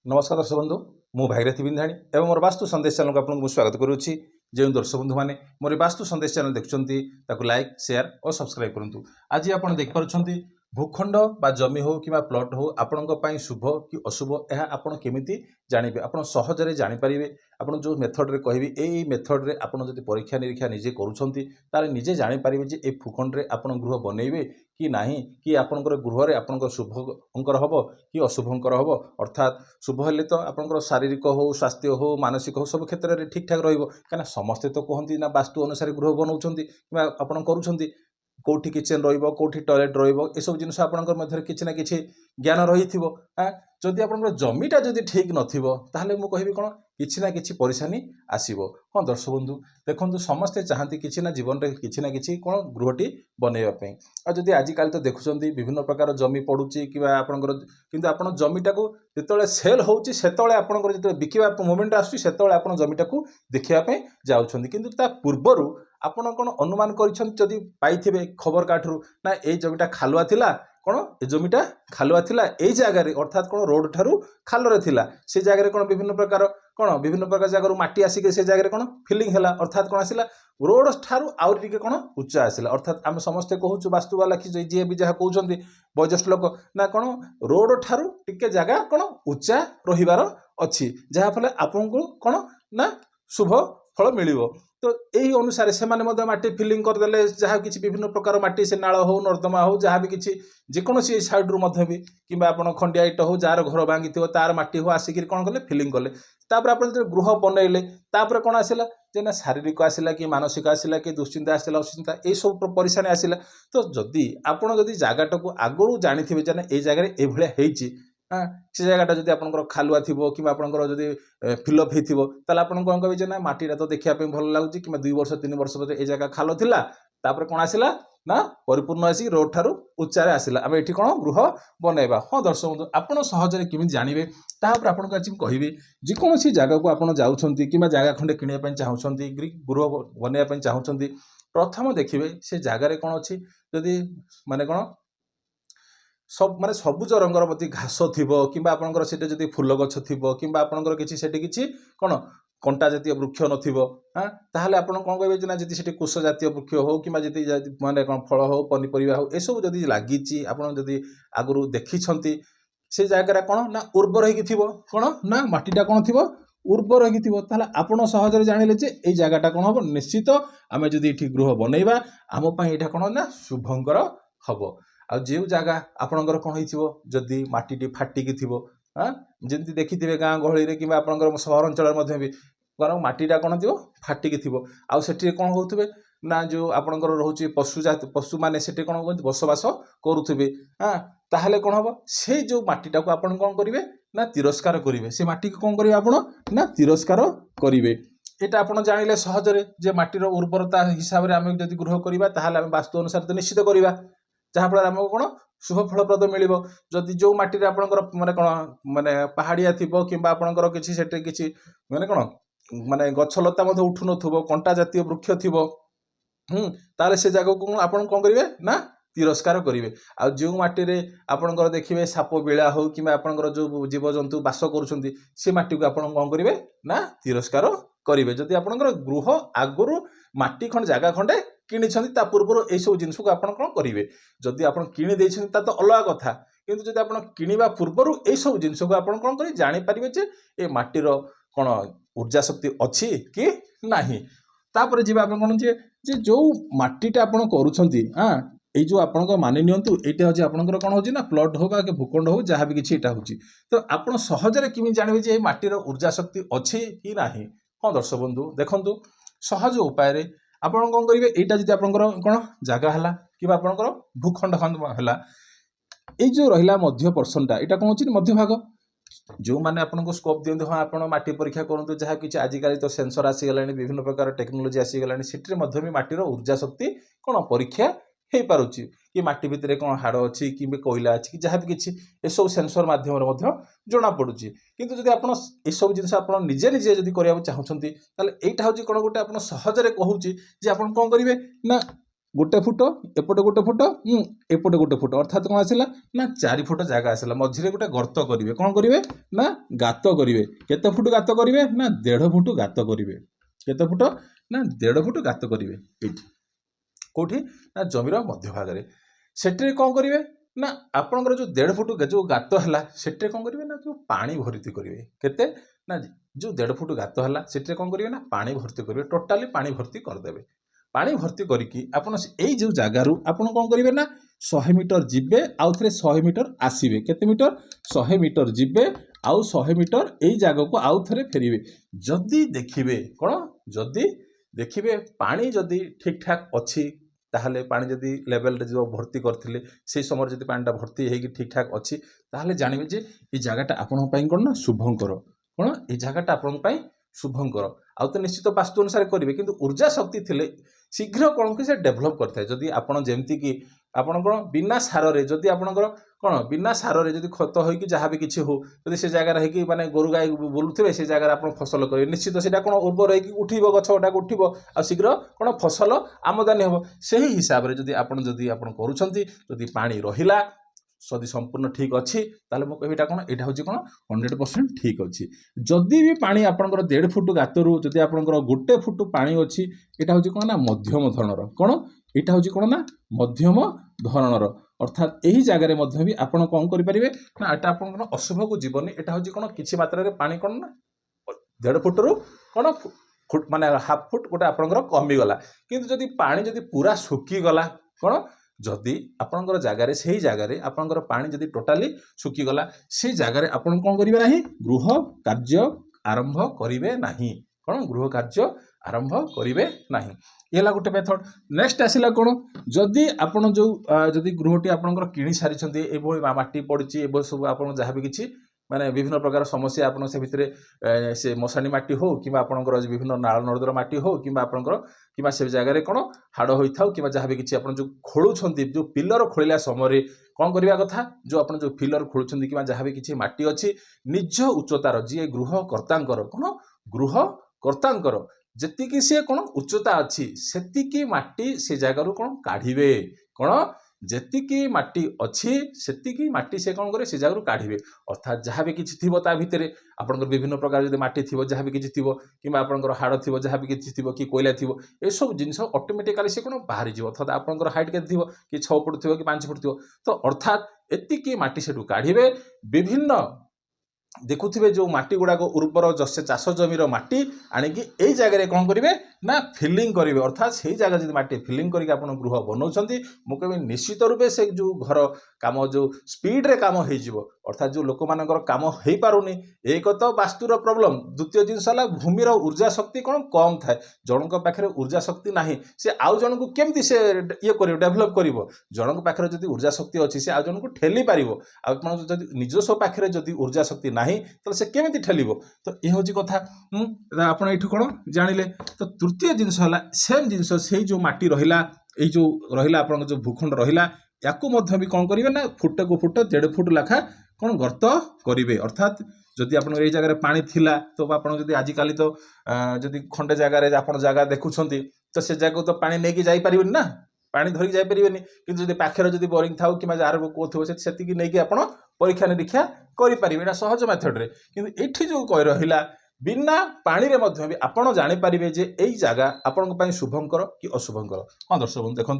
नमस्कार दर्शक बंधु मु भागीरथी बिंधाणी एवं मोर वास्तु संदेश चैनल को आपको स्वागत करुच्ची। जो दर्शक बंधु मैंने मोर वास्तु संदेश चैनल देखुं लाइक शेयर और सब्सक्राइब करूँ। आज आप देखिपुं भूखंड बा जमी हो कि प्लॉट हो आपण शुभ कि अशुभ यह आपड़ केमी जानवे आप सहजरे जानीपर आप जो मेथड रे कहबी यही मेथड रे आप परीक्षा निरीक्षा निजे करुँच निजे जानीपर ये भूखंड रे आप गृह बनइबे कि नहीं कि आपंकर गृह रे आप शुभंकर हम कि अशुभंकर हम अर्थात शुभ हेले तो आपंकर शारीरिक हो स्वास्थ्य हो मानसिक हो सब क्षेत्र में ठीक ठाक रहा समस्ते तो कहती ना वास्तु अनुसार गृह बनाऊँ कि आप करूँ कौटी किचेन रौटी टॉयलेट रसब जिन आपंकर किसी ना कि ज्ञान रही जदि आप जमीटा जदि ठीक नाले मुझे कहबी कौन किसी ना कि परेशानी आसो। हाँ दर्शक बंधु देखो समस्ते चाहती कि जीवन में किसी ना कि कौन गृहटी बनवाई आदि आजिकल तो देखुं विभिन्न प्रकार जमी पड़ुची कि आपंकर किंतु आप जमीटा को जो सेल होती आपंकर जो बिकवा मोमेंट आसो आप जमीटा को देखापी जाऊँच कि पूर्वर आपण कौन अनुमान करी पाइबे खबर काठू ना ये जमीटा खालुआ थिला कौन ए जमीटा खालुआ थिला एई जगार अर्थात कौन रोड ठारू खालरे थिला से जगह कौन विभिन्न प्रकार जगह माटी आसिक से जगह कौन फिलिंग है अर्थात कौन आसला रोड ठारू आउर टिके कौन उच्चा आसला अर्थात आम समस्ते कहूँ वास्तुवाला कि जी भी जहाँ कहते वयोज्येष्ठ लोक ना कौन रोड ठारू टिके जगह कौन उच्चा रहिबार अच्छी जहाँफल आपको कौन ना शुभ फल मिल तो यही अनुसार से माटी फिलिंग करदे जहाँ कि विभिन्न प्रकार माटी से नाल हो नर्दमा हो जहाँ भी किसी जेकोसी साइड्रु भी कि खंडिया इट हो जार घर भांगी तार माटी हो आसिक कौन कले फिलिंग कले आप गृह बनइले कौन आसला जे ना शारीरिक आसला कि मानसिक आसला कि दुश्चिंता आसला अचिंता ये सब परेशानी आसला तो जदि आपड़ जदि जगटा को आगु जानी थे ये जगह ये हाँ से जगटा जब आप खालुआ थी कि आपंकर फिलअप होता आप कौन कहे ना मटीटा तो देखापी भल लगुच कि 2 वर्ष 3 वर्ष पर ये जगह खाल था तापर कौन आसला ना परिपूर्ण आसिक रोड ठारू उच्चार आसला आम ये कौन गृह बनइबा। हाँ दर्शक बंधु आप सहजरे केमी जानवे तापर आपको आज कहबी जेकोसी जगह को आप जाऊँच कि जगह खंडे किणापी चाहूँगी गृह बनवाई चाहूँगी प्रथम देखिए से जगार कौन अच्छी जदि माने कौन सब माने सबुज रंगर प्रति घास थी कि आपंकर से फूल गछ थी कि आपंकर किसी कौन कंटा जातीय वृक्ष नथिबो हाँ ताहले आपण कौन कहे ना जी से कुश जातीय वृक्ष हो कि माने कौन फल हो पनीपरिया हो एसबू जदि लगी आपड़ आगु देखी से जगह कौन ना उर्वर हो कौन ना मटीटा कौन थी उर्वर हो आपड़ सहजरे जानिले जे ये जगहटा कौन हम निश्चित आम जदि ये गृह बनइबा आम यहाँ कौन ना शुभंकर हम आ जो जगह आपणकर कौन होदी मटी फाटिकी थी हाँ जमी देखिए गाँ गहली कि आपंकर सहरांचल भी मटीटा कौन थी फाटिकी थी आठी कौन हो ना जो आपंकर रोचे पशु जाति पशु मैंने से कौन कहते बसवास करुवे हाँ ताहले कौन हम से जो मटीटा को आप कौन करेंगे ना तिरस्कार करेंगे से मटी को कौन करेंगे आप ना तिरस्कार करेंगे यहाँ आप जानिले सहजरे जे माटीर उर्वरता हिसाब से आम जब गृह करवा वास्तु अनुसार तो निश्चित करवा जहाँफल आमको कौन शुभ फलप्रद मिल जदि जो मटी आपंकर माने कौन माने पहाड़िया थी कि आपंकर किसी माने कौन माने गछलता उठू न कंटा जातीय वृक्ष थी ताले से जगह को आप कौन करेंगे ना तिरस्कार करेंगे आ जो मटी आपंकर देखिए साप बिड़ा हो कि आपंकर जो जीवजंतु बास करुँच से मटी को आप कौन करेंगे ना तिरस्कार करेंगे जदि आपंकर गृह आगुरी मटी खंड जगह खंडे कि पूर्व यू जिन को आप कौन करेंगे जदि आप कि तो अलग कथा किंतु जब आप किणवा पूर्व यू जिन को आप कौन करेंगे जानीपर जे ये माटीर कौन ऊर्जा शक्ति अच्छी कि नहीं तापर जी आप कौन जे जो मटीटा आप करुँच हाँ ये जो आप मानि नियंतु ये हूँ आपंकर कौन हो ना प्लॉट हो भूखंड हो जहाँ भी किसी यहाँ हूँ तो आप सहजरे किमी जानवे जे माटीर ऊर्जा शक्ति अच्छी कि नहीं। हाँ दर्शक बंधु देखु सहज उपाय आप कौन करेंगे यहाँ जी आपंकर कौन जगह है कि आपंकर भूखंड खंड है ये जो रहा मध्य पर्सनटा यहाँ कौन अच्छी मध्य भाग जो मैंने आपको स्कोप दिखते हाँ आप माटी परीक्षा करूँ जहाँ कि आजिकल तो सेंसर आसीगला विभिन्न प्रकार टेक्नोलोजी आसीगला से माटीर ऊर्जा शक्ति कौन परीक्षा हो पारुची कि माटी भितर कौन हाड़ अच्छी कि कोयला अच्छी कि जहाँ भी किसी सब सेंसर मध्यम जना पड़ुची किंतु जब आप सब जिन आप निजे निजे जब करने चाहते यहाँ हूँ कौन गोटे आप सहजरे कहूँ आप कौन करेंगे ना गोटे फुट एपटे गोटे फुट एपटे गोटे फुट अर्थात कौन आसला ना 4 फुट जगह आसला मझे गोटे गर्त करेंगे कौन करेंगे ना गात करेंगे केते फुट गात करेंगे ना 1.5 फुट गात करेंगे केते फुट ना 1.5 फुट गात करेंगे ये कौटी ना जमीर मध्य भाग में सेठे कौन करेंगे ना आपंकर जो 1.5 फुट जो गात है सेठे कौन करेंगे ना जो पानी भर्ती करेंगे केते ना जो 1.5 फुट गात है सेठे कौन करेंगे ना पानी भर्ती करेंगे टोटाली पानी भर्ती करदेवे पानी भर्ती करके आपण एई जो जगारू आपण कौन करेंगे ना 100 मीटर जीवे आउ थे 100 मीटर आसवे केते मीटर 100 मीटर जीवे आउ 100 मीटर एई जगह को आउ थे फेरवे जदि देखिए कौन जदि देखिए पानी जदि ठीक ठाक अच्छी ताहले पानी जदि लेवल रे जो भर्ती करथिले से समय जदि पानीटा भर्ती हेगी ठीक ठाक अच्छी ताहले जानिबे जे ए जगहटा आपण पई कोन ना शुभंकर कोन ए जगहटा आपण पई शुभंकर आउ तो निश्चित वास्तु अनुसार करेंगे किंतु ऊर्जा शक्ति थिले शीघ्र कौन कि से डेभलप करता है जदि आपण जेमती कि आपण कौन बिना सार रे जदि आपणकर कौन बिना सार रे जदि खत हो कि जहाँ भी किसी हो जदि से जगह रही माने गोरु गाई बुलुवे से जगह आप फसल करेंगे निश्चित से कौन उर्वर होगी उठब गछटा उठब आ शीघ्र कौन फसल आमदानी हम से ही हिसाब से जदि आपण जदि पानी रहिला जदि संपूर्ण ठीक अच्छी ताले मो कहबीटा कौन एटा होची कौन 100% ठीक अच्छी जदि भी पानी आपणकर 1.5 फुट गातरू जदि आपणकर गोटे फुट पानी अच्छी एटा होची कौन ना मध्यम धरणर कौन एटा होची कौन ना मध्यम धरणर अर्थात यही जगह मध्य भी आपण कौन करेंगे ना एटा आपन अशुभ को जीवन एटा होची कौन किछि मात्रा रे पानी कौन ना 1.5 फुट रु कौन फुट माने हाफ फुट गोटे आपणकर कमी गला किंतु जदि पानी जदि पूरा सुखी गला कौन जदि आपणकर जगार से जगार आपणकर पानी जदि टोटाली सुखीगला से जगार आपण कौन करेंगे ना गृह कार्य आरंभ करेंगे ना कौन गृह कार्य आरंभ करेंगे ना ये गोटे मेथड नेक्स्ट आसला कौन जदि आपण जो जदि गृहटी आपणकर किणी सारी माटी पड़ी सब आप जहाँ भी किसी माने विभिन्न प्रकार समस्या आपन से भितरे से मशानी माटी हो कि आपणकर विभिन्न नाल नर्दर माटी हो कि आपणकर कि से जगह कौन हाड़ होता कि जहाँ भी किसी आप जो खोलुंट जो पिलर खोलिया समय कौन करवा कथा जो आप जो पिलर खोलुंट कि जहाँ भी किसी माटी अच्छी निज उच्चतार जी गृहकर्तांकर कौन गृहकर्तांकर जी सी कौन उच्चता अच्छी से माटी से जगार कौन काढ़े कौन जेतिकी माटी अच्छी सेतिकी माटी से कौन करे से जगह काढ़े अर्थात जहाँ भी किसी थी भितर आपंकर विभिन्न प्रकार जब माटी थी जहाँ भी किसी थी कि आपंकर हाड़ थी जहाँ भी किसी थी कि कोयला थी ये सब जिन ऑटोमेटिकली से कौन बाहरी जी अर्थात आपंकर हाइट के थी कि 6 फुट थी कि 5 फुट थी तो अर्थात एतिकी माटी से काढ़े विभिन्न देखुथिबे जो माटी गुड़ाक उर्वर जसे चाष जमीर माटी आणिकी एई जगह कौन करेंगे ना फिलिंग करेंगे अर्थात से जगह जब माटी फिलिंग करके आप गृह बनाऊँ मुझे निश्चित रूपे से जो घर काम जो स्पीड रे काम हो अर्थात जो लोक मानकर काम हो पारुनी एक तो वास्तुर प्रॉब्लम द्वितीय जिनस है भूमिर ऊर्जा शक्ति कौन कम थाए जनक पाखे ऊर्जा शक्ति ना से आउ जन को केमती से ये कर डेभलप कर जनक पाखे जब ऊर्जा शक्ति अच्छी से आउ जन को ठेली पार आप निजस्व पाखे जब ऊर्जा शक्ति ना तो से केमी ठेलिबो तो ये हूँ कथा आप कौन जानिले तो तृतीय जिनस है सेम जिनस से जो माटी रहा ये जो रहा आप जो भूखंड रहा या भी कौन करेंगे ना फुट को फुट 1.5 फुट लाखा कौन गर्त करेंगे अर्थात जदि आप जगह पानी थिला तो आप आजिकल तो जदि खंडे जगार आप जगह देखुं तो से जगह तो पानी नहीं जापर ना पानी धरिक जापर कि पाखे जब बोरिंग था कि जार कौ थो से नहीं आप परीक्षा निरीक्षा करें सहज मेथड रे किंतु एठी जो कह रहा बिना पानी रे मध्य भी आपण जानीपारे जे यही जगह आपण शुभंकर कि अशुभंकर हाँ दर्शक बंधु देखो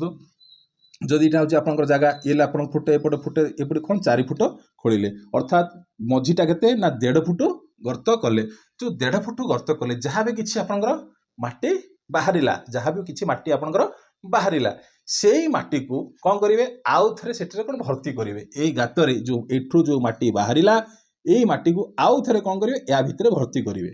जदि यहाँ हूँ आप जगह ये आप फुटे एपटे कौन 4 फुट खोलिले अर्थात मझीटा के ना 1.5 फुट गर्त कले जो 1.5 फुट गर्त कले जहाँ भी किसी आपंकर माटी बाहरिला जहाँ भी किसी माटी आपंकर बाहरिला से माटी को कौन करेंगे आउ थे से कौन भर्ती करेंगे यही गातरे जो एठू जो माटी बाहरिला यही माटी को आउ थे कौन करेंगे या भितर भर्ती करेंगे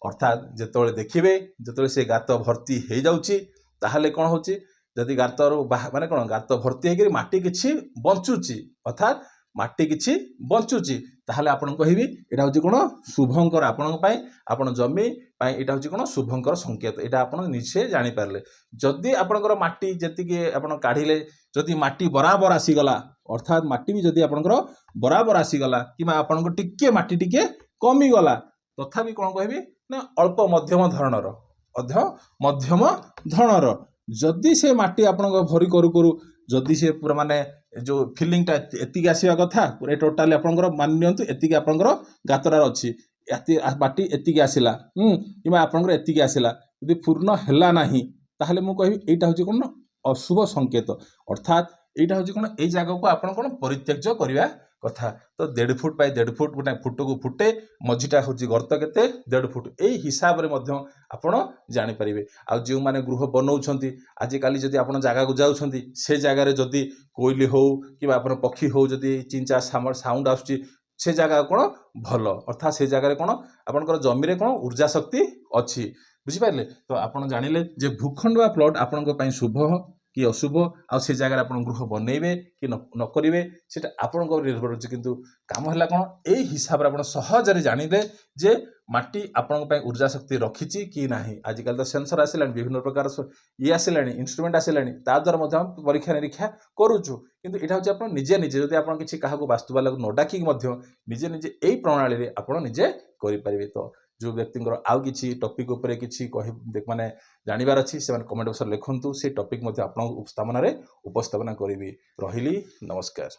अर्थात जिते देखिए जिते से गात भर्ती हो जाऊँगी ताहले कौन होची जदि गात माने कौन गात भर्ती होकर माटी किछि बंचुची अर्थात माटी किछि बंचुची ताहले आपण कहबी एटा होची कोन शुभंकर आपण पई आपण जमी पई एटा होची कोन शुभंकर संकेत एटा आपण निश्चय जानि पारले जदि आपणकर माटी जतिके आपण काढिले जदि माटी बराबर आसी गला अर्थात माटी भी जदि आपणकर बराबर आसी गला कि आपणकर टिके माटी टिके कमी गला तथापि कोन कहबी ना अल्प मध्यम धरणर मध्यम धरणर जदि से माटी आपण भरी करू करू जदि से पूरा माने जो फिलिंगटा एतिक आसवा कथा पूरा टोटाली आपंकर मान नियंतु एतिक आपंकर गातरार अच्छी माटी एतिक आसला कि आपंकर एतिक आसला यदि पूर्ण हैला नाही ताहले मु कहबी एटा होची कोन अशुभ संकेत अर्थात एटा होची कोन ए जागा को आपण कोन परित्यज्य करिवा कथा तो 1.5 फुट बाय 1.5 फुट गोटे फुट को फुटे मझीटा हूँ गर्त केते 1.5 फुट यही हिसाब रे मध्य आपण जानि परिबे आ जो माने गृह बनाउछंती आजिकाली जदि आपण जागा को जाउछंती से जागा रे जदि कोइली हो कि आपण पक्षी हो जदि चिंचा साउंड आसुची से जगह कौन भल अर्थात से जगह कौन आपंकर जमी कौन ऊर्जा शक्ति अच्छी बुझिपारे तो आपड़ जानिले जे भूखंड वा प्लट आपण शुभ कि अशुभ आ से जगह आप गृह बनइबे कि न करेंगे से आपण निर्भर होची किंतु काम है कौन यही हिसाब से आप सहजरे जानिले जे माटी आपण ऊर्जा शक्ति रखी कि ना आजिकल तो सेंसर आसला विभिन्न प्रकार ये आसला इंस्ट्रुमेंट आसला द्वारा परीक्षा निरीक्षा करुचु किंतु यहाँ हूँ आप निजे निजे जब आप किसी क्या वास्तुवाला न डाक निजे निजे यही प्रणाली आप निजे करें तो जो व्यक्ति आउ किसी टॉपिक उपरे किसी माने जानवर अच्छी से कमेंट बॉक्स लिखुँ से टॉपिक आप उपस्थापन उपस्थापना करी रही नमस्कार।